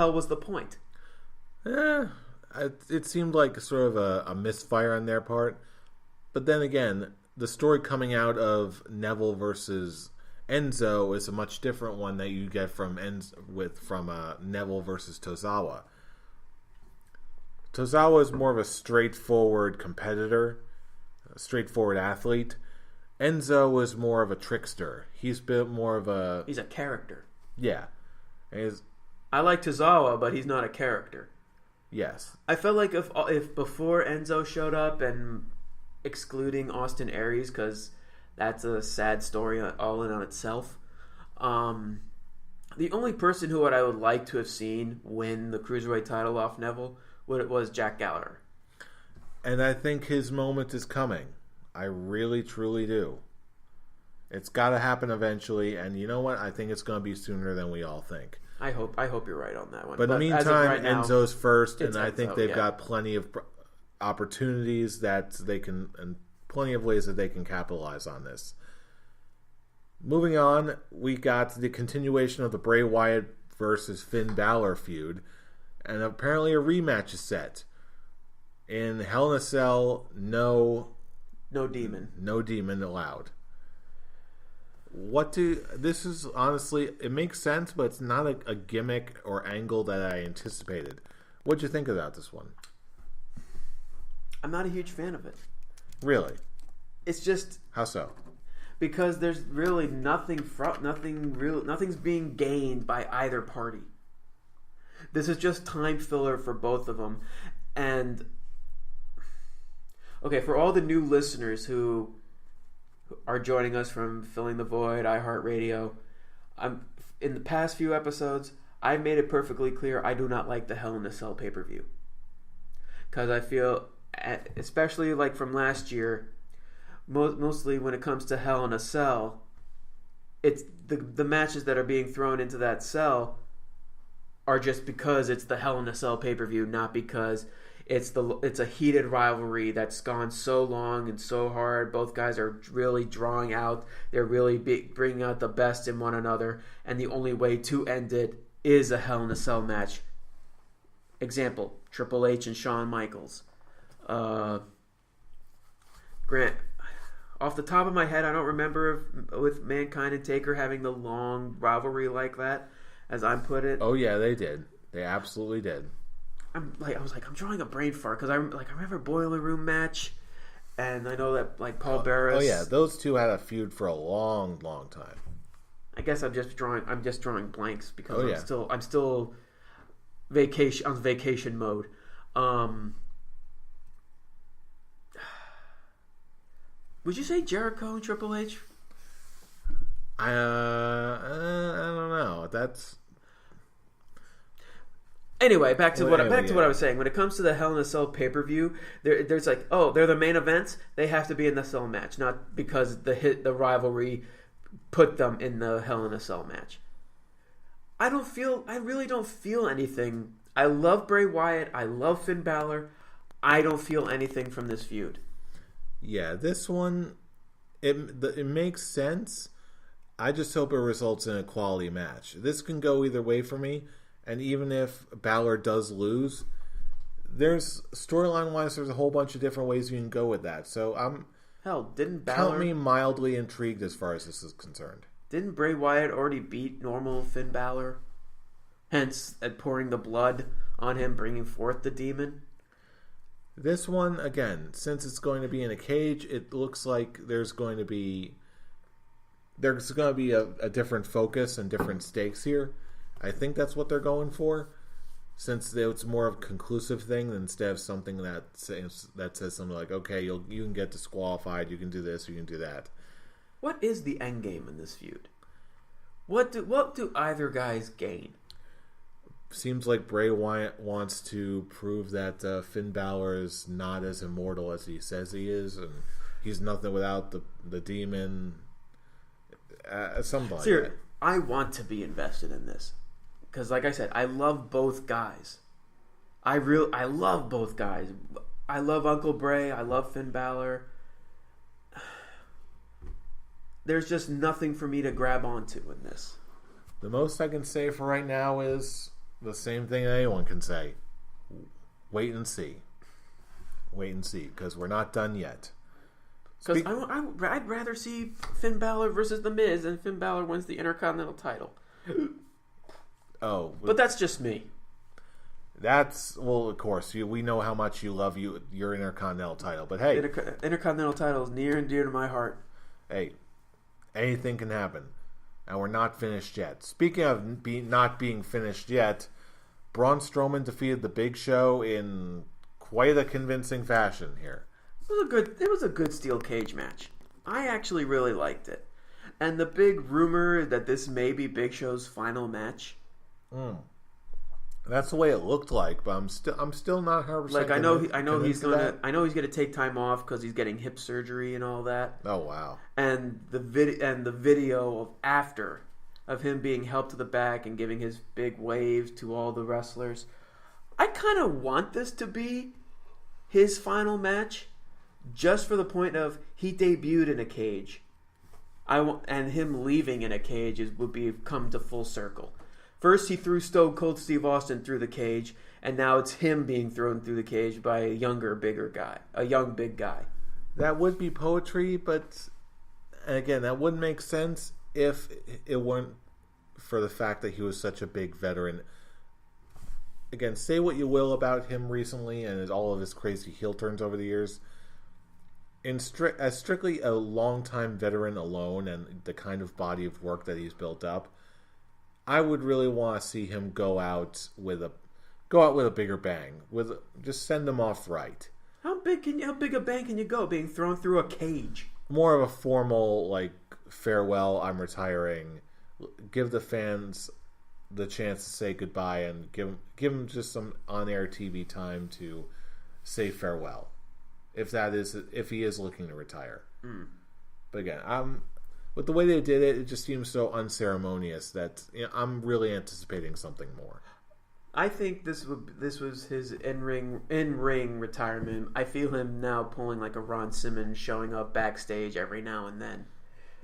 hell was the point? It seemed like sort of a misfire on their part. But then again, the story coming out of Neville versus Enzo is a much different one that you get from Neville versus Tozawa. Tozawa is more of a straightforward competitor, a straightforward athlete. Enzo is more of a trickster. He's a character. Yeah. I like Tozawa, but he's not a character. Yes. I felt like if before Enzo showed up, and excluding Austin Aries, because that's a sad story all in on itself, the only person who I would like to have seen win the Cruiserweight title off Neville was Jack Gallagher. And I think his moment is coming. I really, truly do. It's got to happen eventually, and you know what? I think it's going to be sooner than we all think. I hope you're right on that one. But in the meantime, right now, Enzo's first, and I Enzo, think they've got plenty of opportunities that they can, and plenty of ways that they can capitalize on this. Moving on, we got the continuation of the Bray Wyatt versus Finn Balor feud, and apparently a rematch is set. In Hell in a Cell, no demon allowed. This is honestly, it makes sense, but it's not a gimmick or angle that I anticipated. What'd you think about this one? I'm not a huge fan of it. Really? It's just, how so? Because there's really nothing's being gained by either party. This is just time filler for both of them. And okay, for all the new listeners who are joining us from Filling the Void, iHeartRadio, in the past few episodes, I've made it perfectly clear I do not like the Hell in a Cell pay-per-view. Because I feel, especially like from last year, mostly when it comes to Hell in a Cell, it's the matches that are being thrown into that cell are just because it's the Hell in a Cell pay-per-view, not because it's a heated rivalry that's gone so long and so hard. Both guys are really drawing out. They're really bringing out the best in one another, and the only way to end it is a Hell in a Cell match. Example, Triple H and Shawn Michaels. Grant, off the top of my head, I don't remember with Mankind and Taker having the long rivalry like that, as I put it. Oh yeah, they did. They absolutely did. I'm drawing a brain fart because I remember Boiler Room match, and I know that Paul Bearer. Oh yeah, those two had a feud for a long, long time. I guess I'm just drawing blanks because I'm still on vacation mode. Would you say Jericho and Triple H? I don't know. That's. Anyway, back to what I was saying. When it comes to the Hell in a Cell pay-per-view, there's they're the main events. They have to be in the Cell match, not because the rivalry put them in the Hell in a Cell match. I really don't feel anything. I love Bray Wyatt. I love Finn Balor. I don't feel anything from this feud. Yeah, this one, it makes sense. I just hope it results in a quality match. This can go either way for me. And even if Balor does lose, there's storyline-wise, there's a whole bunch of different ways you can go with that. So didn't Balor count me mildly intrigued as far as this is concerned. Didn't Bray Wyatt already beat normal Finn Balor? Hence, pouring the blood on him, bringing forth the demon. This one, again, since it's going to be in a cage, it looks like there's going to be a different focus and different stakes here. I think that's what they're going for, since it's more of a conclusive thing instead of something that says something like, okay, you can get disqualified, you can do this, you can do that. What is the end game in this feud? What do either guys gain? Seems like Bray Wyatt wants to prove that Finn Balor is not as immortal as he says he is, and he's nothing without the demon. Something like that. I want to be invested in this. Because, like I said, I love both guys. I love both guys. I love Uncle Bray. I love Finn Balor. There's just nothing for me to grab onto in this. The most I can say for right now is the same thing anyone can say. Wait and see. Wait and see, because we're not done yet. Because I'd rather see Finn Balor versus The Miz, and Finn Balor wins the Intercontinental title. Oh, but that's just me. That's, well, of course, we know how much you love your Intercontinental title, but hey, Intercontinental title is near and dear to my heart. Hey, anything can happen, and we're not finished yet. Speaking of not being finished yet, Braun Strowman defeated the Big Show in quite a convincing fashion here. It was a good steel cage match. I actually really liked it. And the big rumor that this may be Big Show's final match. That's the way it looked like, but I'm still not 100%. Like I know he's gonna take time off because he's getting hip surgery and all that. Oh wow! And the video of after of him being helped to the back and giving his big waves to all the wrestlers. I kind of want this to be his final match. Just for the point of he debuted in a cage, and him leaving in a cage would come to full circle. First, he threw Stone Cold Steve Austin through the cage, and now it's him being thrown through the cage by a young big guy. That would be poetry, but again, that wouldn't make sense if it weren't for the fact that he was such a big veteran. Again, say what you will about him recently and all of his crazy heel turns over the years. As strictly a longtime veteran alone and the kind of body of work that he's built up, I would really want to see him go out with a bigger bang. Just send him off right. How big a bang can you go being thrown through a cage? More of a formal farewell. I'm retiring. Give the fans the chance to say goodbye and give him just some on-air TV time to say farewell. If he is looking to retire. But again, with the way they did it, it just seems so unceremonious that I'm really anticipating something more. I think this was his in-ring retirement. I feel him now pulling like a Ron Simmons, showing up backstage every now and then.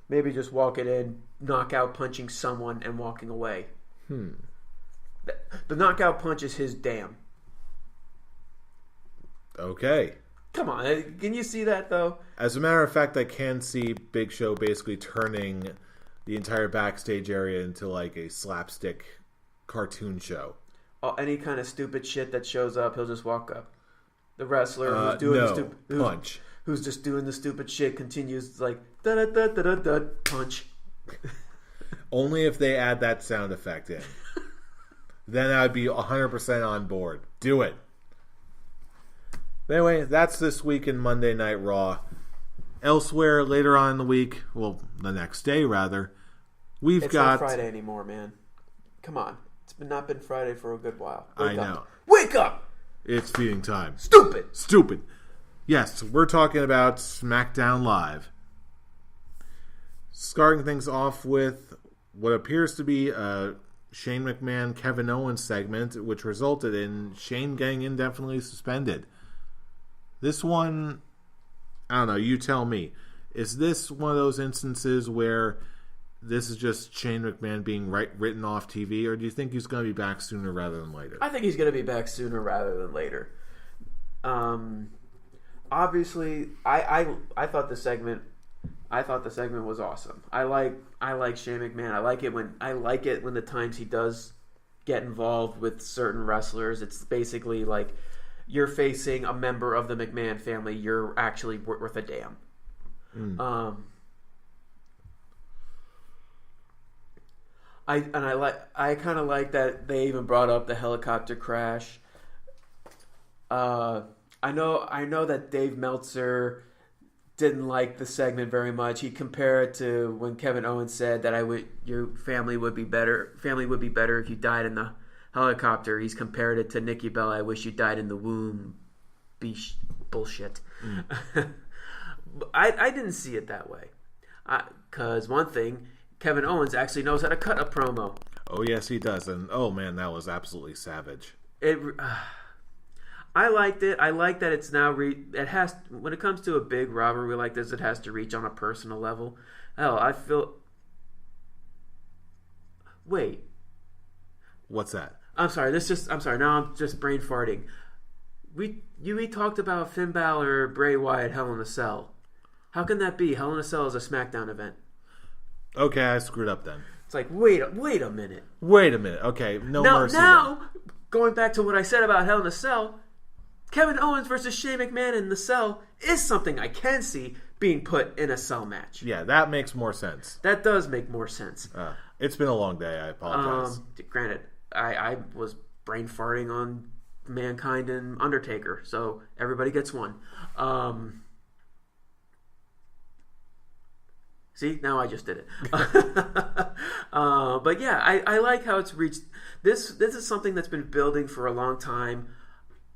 Maybe just walking in, knockout punching someone, and walking away. The knockout punch is his damn. Okay. Come on, can you see that though? As a matter of fact, I can see Big Show basically turning the entire backstage area into like a slapstick cartoon show. Any kind of stupid shit that shows up, he'll just walk up. The wrestler who's doing punch. Who's just doing the stupid shit continues like da da da da da punch. Only if they add that sound effect in. Then I'd be 100% on board. Do it. Anyway, that's this week in Monday Night Raw. Elsewhere, later on in the week, well, the next day rather, it's not Friday anymore, man. Come on. It's not been Friday for a good while. Wake up. Wake up! It's feeding time. Stupid! Yes, we're talking about SmackDown Live. Starting things off with what appears to be a Shane McMahon, Kevin Owens segment, which resulted in Shane getting indefinitely suspended. This one, I don't know, you tell me. Is this one of those instances where this is just Shane McMahon being written off TV, or do you think he's going to be back sooner rather than later? I think he's going to be back sooner rather than later. Obviously, I thought the segment was awesome. I like Shane McMahon. I like it when the times he does get involved with certain wrestlers. It's basically like you're facing a member of the McMahon family. You're actually worth a damn. I kind of like that they even brought up the helicopter crash. I know that Dave Meltzer didn't like the segment very much. He compared it to when Kevin Owens said that your family would be better if you died in the helicopter. He's compared it to Nikki Bella. I wish you died in the womb. Bullshit. I didn't see it that way. Because one thing, Kevin Owens actually knows how to cut a promo. Oh yes, he does. And oh man, that was absolutely savage. I liked it. I like that it's now when it comes to a big rivalry like this, it has to reach on a personal level. Hell, Wait. What's that? I'm sorry. I'm sorry. Now I'm just brain farting. We talked about Finn Balor, Bray Wyatt, Hell in a Cell. How can that be? Hell in a Cell is a SmackDown event. Okay, I screwed up then. It's like, wait a minute. Wait a minute. Okay, no mercy. Now, going back to what I said about Hell in a Cell, Kevin Owens versus Shane McMahon in the Cell is something I can see being put in a Cell match. Yeah, that makes more sense. That does make more sense. It's been a long day. I apologize. Granted, I was brain farting on Mankind and Undertaker, so everybody gets one. See, now I just did it. But yeah, I like how it's reached. This is something that's been building for a long time.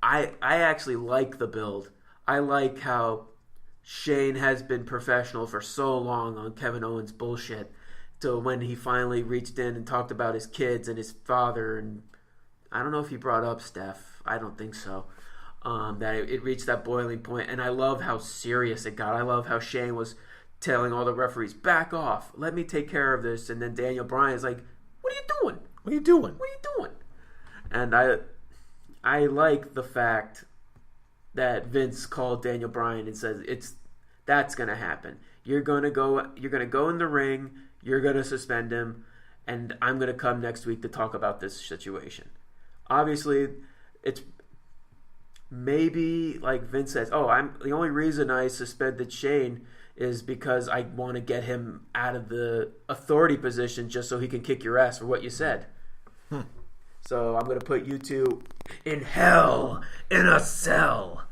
I actually like the build. I like how Shane has been professional for so long on Kevin Owens' bullshit. So when he finally reached in and talked about his kids and his father, and I don't know if he brought up Steph. I don't think so. That it reached that boiling point, and I love how serious it got. I love how Shane was telling all the referees, back off, let me take care of this. And then Daniel Bryan's like, what are you doing? What are you doing? What are you doing? And I like the fact that Vince called Daniel Bryan and says that's gonna happen. You're gonna go in the ring, you're gonna suspend him, and I'm gonna come next week to talk about this situation. Obviously, it's maybe like Vince says, I'm the only reason I suspended Shane is because I want to get him out of the authority position just so he can kick your ass for what you said. So I'm going to put you two in hell in a cell.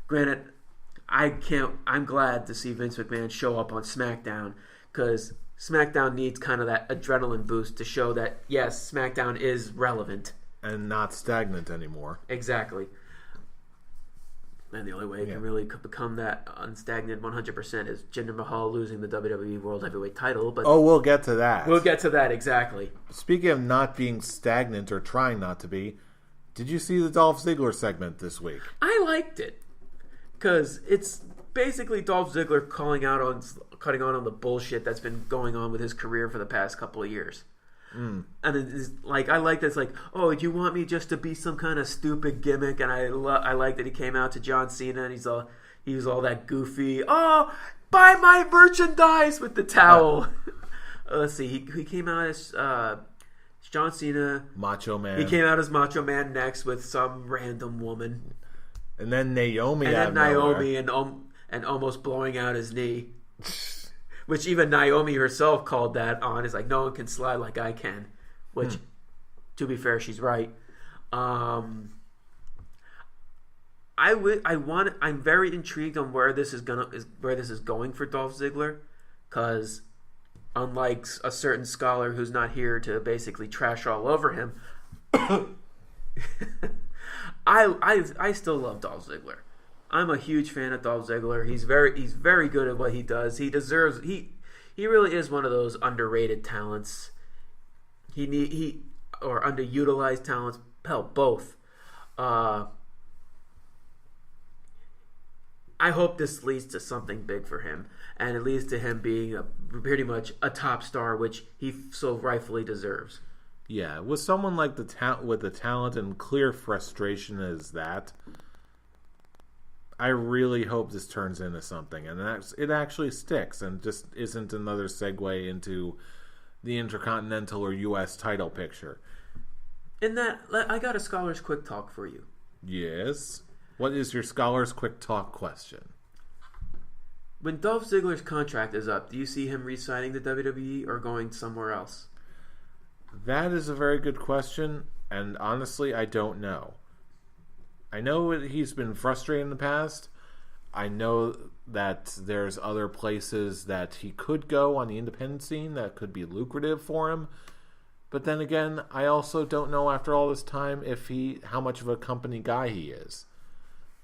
Granted, I'm glad to see Vince McMahon show up on SmackDown, because SmackDown needs kind of that adrenaline boost to show that, yes, SmackDown is relevant. And not stagnant anymore. Exactly. And the only way it can really become that unstagnant 100% is Jinder Mahal losing the WWE World Heavyweight title. But we'll get to that. We'll get to that, exactly. Speaking of not being stagnant or trying not to be, did you see the Dolph Ziggler segment this week? I liked it. Because it's basically Dolph Ziggler cutting out on the bullshit that's been going on with his career for the past couple of years. And it's like, I like this, like, you want me just to be some kind of stupid gimmick? And I like that he came out to John Cena and he was all that goofy. Buy my merchandise with the towel. Let's see, he came out as John Cena, Macho Man. He came out as Macho Man next with some random woman, and then Naomi, and almost blowing out his knee. Which even Naomi herself called that on. It's like, no one can slide like I can. Which, to be fair, she's right. I'm very intrigued on where this is going for Dolph Ziggler, because unlike a certain scholar who's not here to basically trash all over him, I still love Dolph Ziggler. I'm a huge fan of Dolph Ziggler. He's very good at what he does. He really is one of those underrated talents. Or underutilized talents. Hell, both. I hope this leads to something big for him, and it leads to him being pretty much a top star, which he so rightfully deserves. Yeah, with someone like with the talent and clear frustration as that, I really hope this turns into something, and it actually sticks and just isn't another segue into the Intercontinental or U.S. title picture. In that, I got a Scholar's Quick Talk for you. Yes? What is your Scholar's Quick Talk question? When Dolph Ziggler's contract is up, do you see him re-signing the WWE or going somewhere else? That is a very good question, and honestly, I don't know. I know he's been frustrated in the past. I know that there's other places that he could go on the independent scene that could be lucrative for him. But then again, I also don't know after all this time how much of a company guy he is.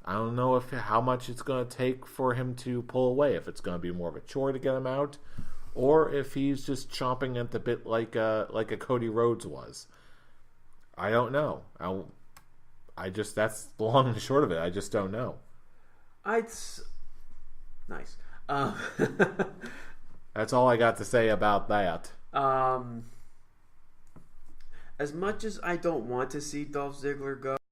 I don't know how much it's going to take for him to pull away. If it's going to be more of a chore to get him out, or if he's just chomping at the bit like a Cody Rhodes was. I don't know. That's the long and short of it. I just don't know. Nice. That's all I got to say about that. as much as I don't want to see Dolph Ziggler go,